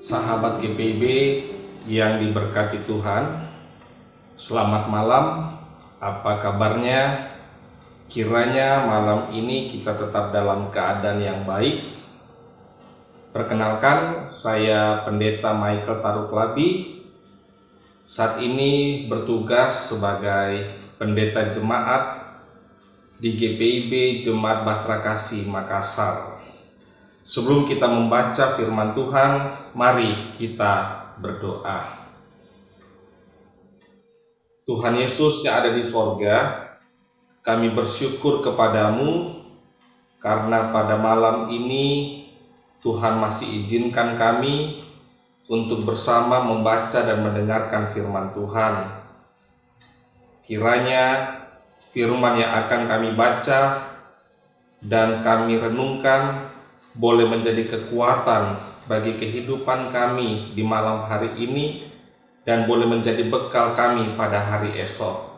Sahabat GPIB yang diberkati Tuhan, selamat malam. Apa kabarnya? Kiranya malam ini kita tetap dalam keadaan yang baik. Perkenalkan, saya Pendeta Michael Taruklabi. Saat ini bertugas sebagai pendeta jemaat di GPIB Jemaat Bahtera Kasih Makassar. Sebelum kita membaca firman Tuhan, mari kita berdoa. Tuhan Yesus yang ada di sorga, kami bersyukur kepadamu karena pada malam ini Tuhan masih izinkan kami untuk bersama membaca dan mendengarkan firman Tuhan. Kiranya firman yang akan kami baca dan kami renungkan boleh menjadi kekuatan bagi kehidupan kami di malam hari ini dan boleh menjadi bekal kami pada hari esok.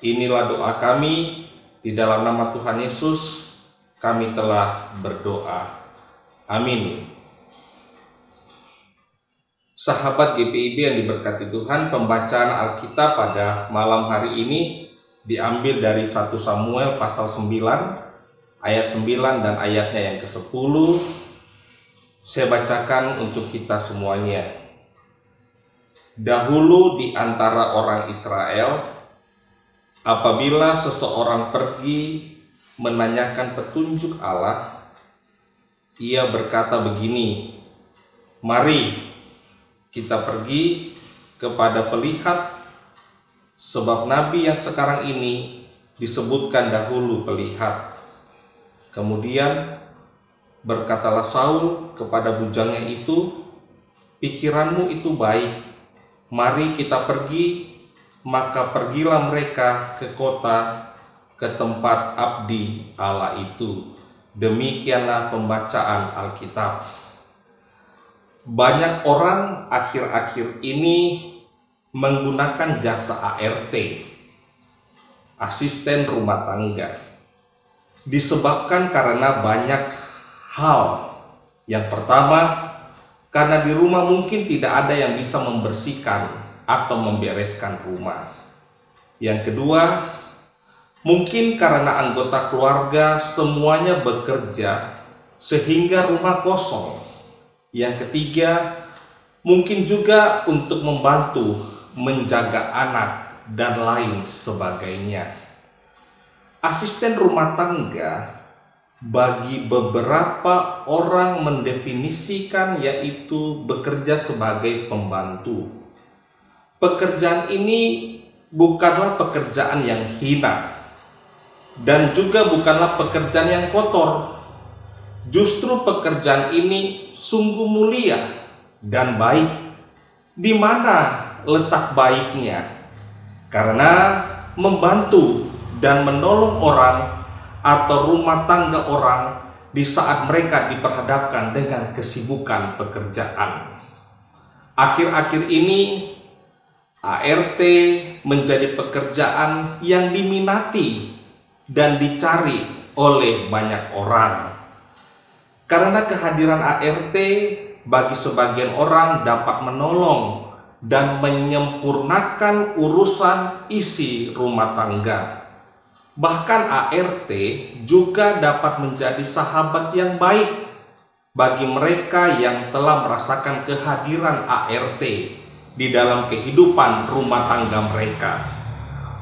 Inilah doa kami, di dalam nama Tuhan Yesus kami telah berdoa. Amin. Sahabat GPIB yang diberkati Tuhan, pembacaan Alkitab pada malam hari ini diambil dari 1 Samuel pasal 9 ayat 9 dan ayatnya yang ke-10. Saya bacakan untuk kita semuanya. Dahulu di antara orang Israel, apabila seseorang pergi menanyakan petunjuk Allah, ia berkata begini, "Mari kita pergi kepada pelihat, sebab nabi yang sekarang ini disebutkan dahulu pelihat." Kemudian berkatalah Saul kepada bujangnya itu, "Pikiranmu itu baik, mari kita pergi." Maka pergilah mereka ke kota, ke tempat abdi Allah itu. Demikianlah pembacaan Alkitab. Banyak orang akhir-akhir ini menggunakan jasa ART, asisten rumah tangga, disebabkan karena banyak hal. Yang pertama, karena di rumah mungkin tidak ada yang bisa membersihkan atau membereskan rumah. Yang kedua, mungkin karena anggota keluarga semuanya bekerja sehingga rumah kosong. Yang ketiga, mungkin juga untuk membantu menjaga anak dan lain sebagainya. Asisten rumah tangga bagi beberapa orang mendefinisikan yaitu bekerja sebagai pembantu. Pekerjaan ini bukanlah pekerjaan yang hina dan juga bukanlah pekerjaan yang kotor. Justru pekerjaan ini sungguh mulia dan baik. Di mana letak baiknya? Karena membantu dan menolong orang atau rumah tangga orang di saat mereka diperhadapkan dengan kesibukan pekerjaan. Akhir-akhir ini ART menjadi pekerjaan yang diminati dan dicari oleh banyak orang. Karena kehadiran ART bagi sebagian orang dapat menolong dan menyempurnakan urusan isi rumah tangga. Bahkan ART juga dapat menjadi sahabat yang baik bagi mereka yang telah merasakan kehadiran ART di dalam kehidupan rumah tangga mereka.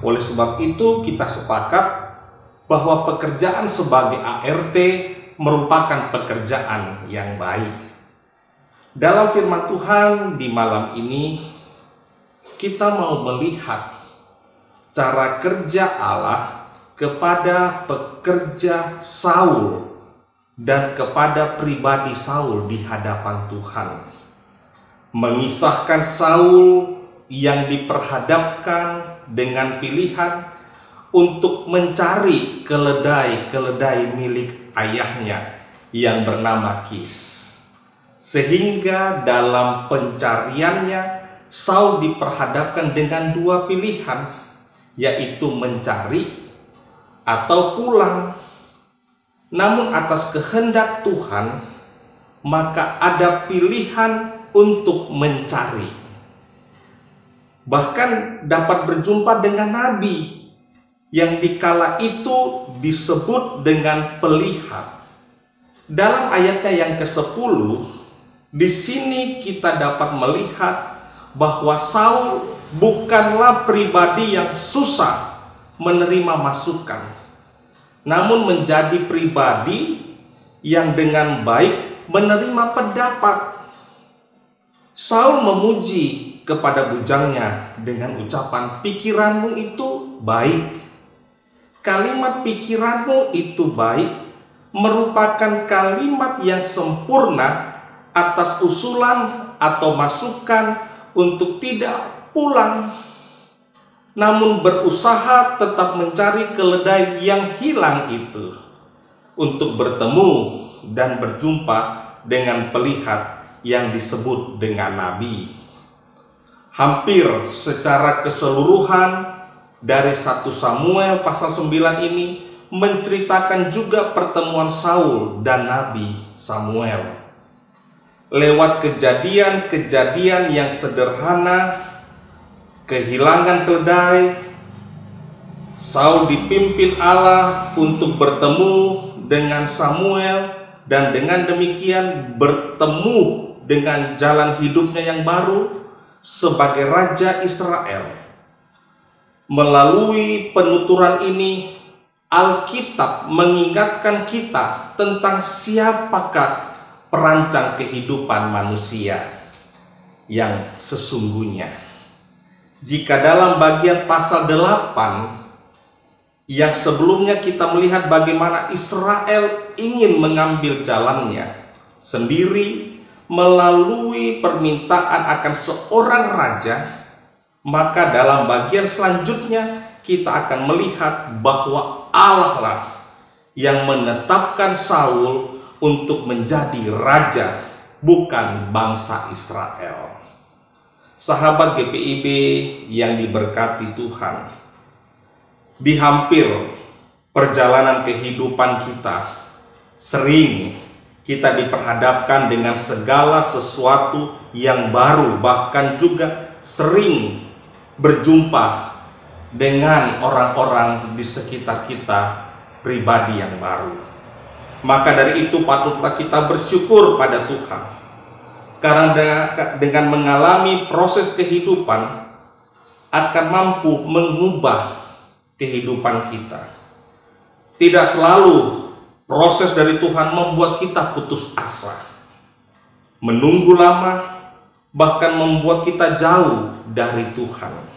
Oleh sebab itu kita sepakat bahwa pekerjaan sebagai ART merupakan pekerjaan yang baik. Dalam firman Tuhan di malam ini, kita mau melihat cara kerja Allah kepada pekerja Saul dan kepada pribadi Saul di hadapan Tuhan. Mengisahkan Saul yang diperhadapkan dengan pilihan untuk mencari keledai-keledai milik ayahnya yang bernama Kis. Sehingga dalam pencariannya Saul diperhadapkan dengan dua pilihan, yaitu mencari atau pulang. Namun atas kehendak Tuhan, maka ada pilihan untuk mencari. Bahkan dapat berjumpa dengan nabi yang dikala itu disebut dengan pelihat. Dalam ayatnya yang ke-10, di sini kita dapat melihat bahwa Saul bukanlah pribadi yang susah menerima masukan, namun menjadi pribadi yang dengan baik menerima pendapat. Saul memuji kepada bujangnya dengan ucapan, "Pikiranmu itu baik." Kalimat "pikiranmu itu baik" merupakan kalimat yang sempurna atas usulan atau masukan untuk tidak pulang, namun berusaha tetap mencari keledai yang hilang itu, untuk bertemu dan berjumpa dengan pelihat yang disebut dengan nabi. Hampir secara keseluruhan dari 1 Samuel pasal 9 ini menceritakan juga pertemuan Saul dan Nabi Samuel. Lewat kejadian-kejadian yang sederhana, kehilangan keledai, Saul dipimpin Allah untuk bertemu dengan Samuel, dan dengan demikian bertemu dengan jalan hidupnya yang baru sebagai Raja Israel. Melalui penuturan ini, Alkitab mengingatkan kita tentang siapakah perancang kehidupan manusia yang sesungguhnya. Jika dalam bagian pasal 8 yang sebelumnya kita melihat bagaimana Israel ingin mengambil jalannya sendiri melalui permintaan akan seorang raja, maka dalam bagian selanjutnya kita akan melihat bahwa Allah lah yang menetapkan Saul untuk menjadi raja, bukan bangsa Israel. Sahabat GPIB yang diberkati Tuhan, di hampir perjalanan kehidupan kita, sering kita diperhadapkan dengan segala sesuatu yang baru, bahkan juga sering berjumpa dengan orang-orang di sekitar kita, pribadi yang baru. Maka dari itu patutlah kita bersyukur pada Tuhan, karena dengan mengalami proses kehidupan akan mampu mengubah kehidupan kita. Tidak selalu proses dari Tuhan membuat kita putus asa, menunggu lama, bahkan membuat kita jauh dari Tuhan.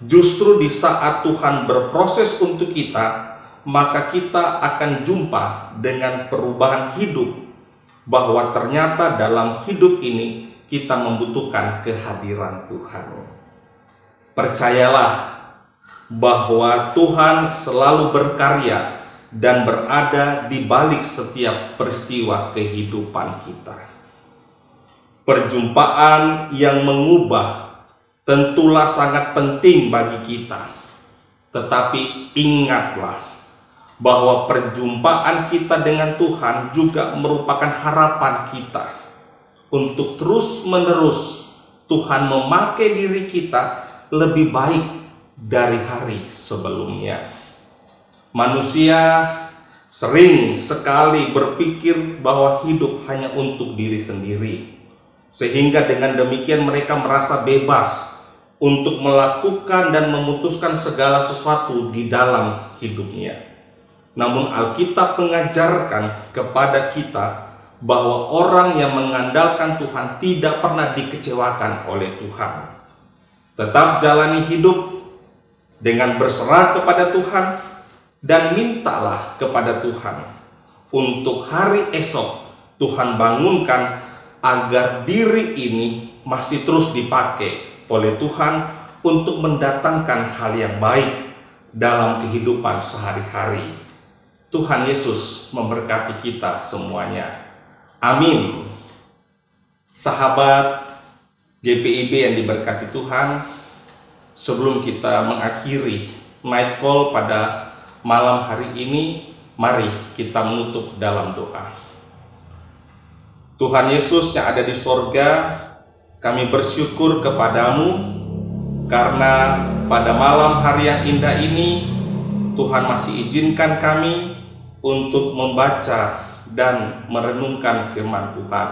Justru di saat Tuhan berproses untuk kita, maka kita akan jumpa dengan perubahan hidup, bahwa ternyata dalam hidup ini kita membutuhkan kehadiran Tuhan. Percayalah bahwa Tuhan selalu berkarya dan berada di balik setiap peristiwa kehidupan kita. Perjumpaan yang mengubah tentulah sangat penting bagi kita. Tetapi ingatlah bahwa perjumpaan kita dengan Tuhan juga merupakan harapan kita untuk terus-menerus Tuhan memakai diri kita lebih baik dari hari sebelumnya. Manusia sering sekali berpikir bahwa hidup hanya untuk diri sendiri, sehingga dengan demikian mereka merasa bebas untuk melakukan dan memutuskan segala sesuatu di dalam hidupnya. Namun Alkitab mengajarkan kepada kita bahwa orang yang mengandalkan Tuhan tidak pernah dikecewakan oleh Tuhan. Tetap jalani hidup dengan berserah kepada Tuhan, dan mintalah kepada Tuhan untuk hari esok Tuhan bangunkan agar diri ini masih terus dipakai oleh Tuhan untuk mendatangkan hal yang baik dalam kehidupan sehari-hari. Tuhan Yesus memberkati kita semuanya. Amin. Sahabat GPIB yang diberkati Tuhan, sebelum kita mengakhiri night call pada malam hari ini, mari kita menutup dalam doa. Tuhan Yesus yang ada di sorga, kami bersyukur kepadamu karena pada malam hari yang indah ini Tuhan masih izinkan kami untuk membaca dan merenungkan firman Tuhan.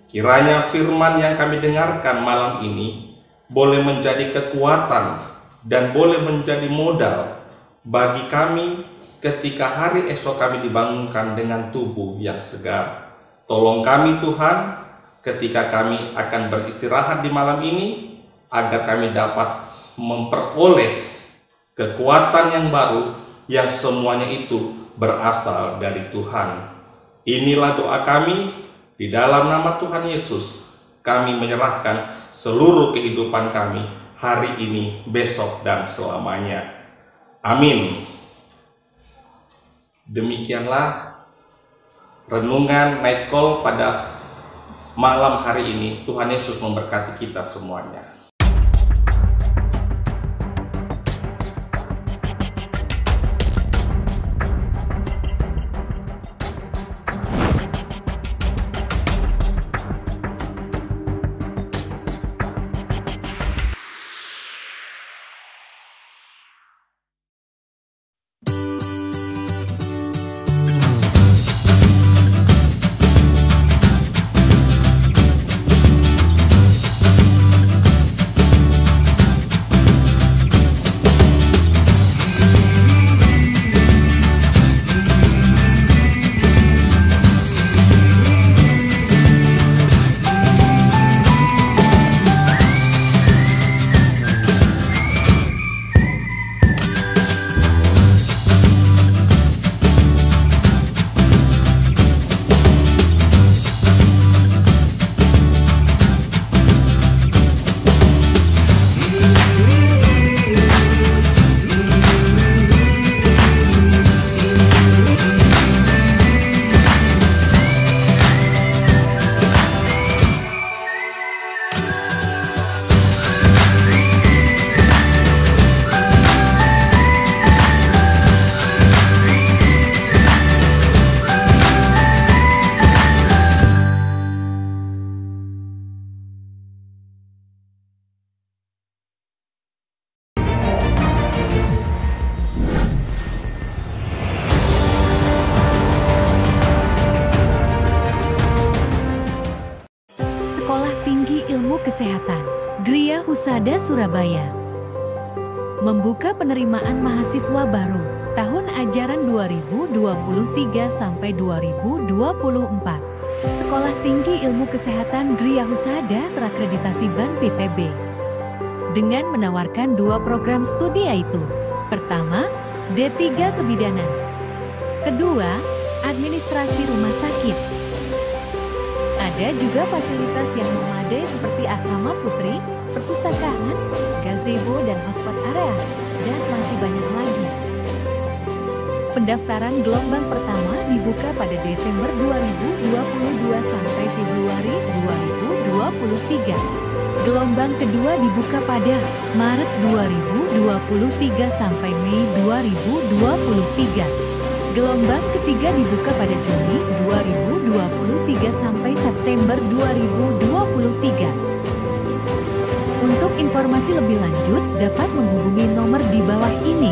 Kiranya firman yang kami dengarkan malam ini boleh menjadi kekuatan dan boleh menjadi modal bagi kami ketika hari esok kami dibangunkan dengan tubuh yang segar. Tolong kami Tuhan ketika kami akan beristirahat di malam ini, agar kami dapat memperoleh kekuatan yang baru yang semuanya itu berasal dari Tuhan. Inilah doa kami, di dalam nama Tuhan Yesus kami menyerahkan seluruh kehidupan kami hari ini, besok, dan selamanya. Amin. Demikianlah renungan Night Call pada malam hari ini. Tuhan Yesus memberkati kita semuanya. Sekolah Tinggi Ilmu Kesehatan Gria Husada Surabaya membuka penerimaan mahasiswa baru tahun ajaran 2023 sampai 2024. Sekolah Tinggi Ilmu Kesehatan Gria Husada terakreditasi BAN PTB dengan menawarkan 2 program studi, yaitu pertama, D3 Kebidanan, kedua, Administrasi Rumah Sakit. Ada juga fasilitas yang memadai seperti asrama putri, perpustakaan, gazebo dan hotspot area, dan masih banyak lagi. Pendaftaran gelombang pertama dibuka pada Desember 2022 sampai Februari 2023. Gelombang kedua dibuka pada Maret 2023 sampai Mei 2023. Gelombang ketiga dibuka pada Juni 2023 sampai September 2023. Untuk informasi lebih lanjut dapat menghubungi nomor di bawah ini.